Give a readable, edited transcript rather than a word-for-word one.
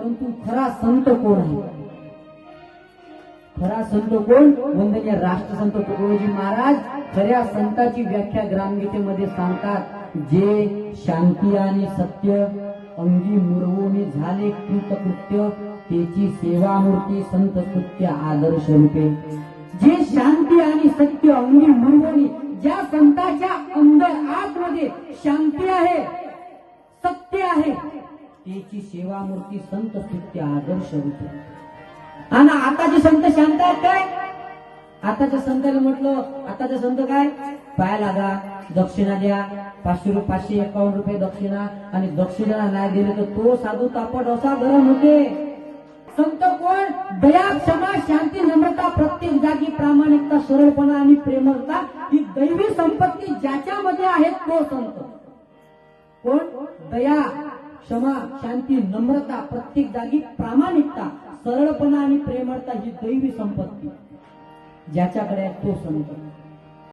परंतु खरा संत कोण आहे? खरा संत कोण? वंदनीय राष्ट्रसंत तुकडोजी महाराज खऱ्या संताची व्याख्या ग्रामगीतेमध्ये सांगतात, जे शांती आणि सत्य अंगी मुरवून झाले कृतकृत्य, त्याची सेवामूर्ती संत स्तुत्य आदर्श रूपे. जे शांती आणि सत्य अंगी मुरवून, ज्या संताच्या अंदर आतमध्ये शांती आहे, सत्य आहे, त्याची सेवामूर्ती संत स्तुत्य आदर्श रूपे. आणि आताचे संत शांत आहेत काय? आताच्या संतांनी म्हटलं, आताचे संत काय? पाया लागा, दक्षिणा द्या, 551 रुपये दक्षिणा, आणि दक्षिणा नाही दिले तर तो साधू तापट असा गरम होते. संत कोण? दया, क्षमा, शांती, नम्रता, प्रत्येक जागी प्रामाणिकता, सरळपणा आणि प्रेमळता ही दैवी संपत्ती ज्याच्यामध्ये आहे तो संत कोण? दया, क्षमा, शांती, नम्रता, प्रत्येक जागी प्रामाणिकता, सरळपणा आणि प्रेमळता ही दैवी संपत्ती ज्याच्याकडे आहे तो संत.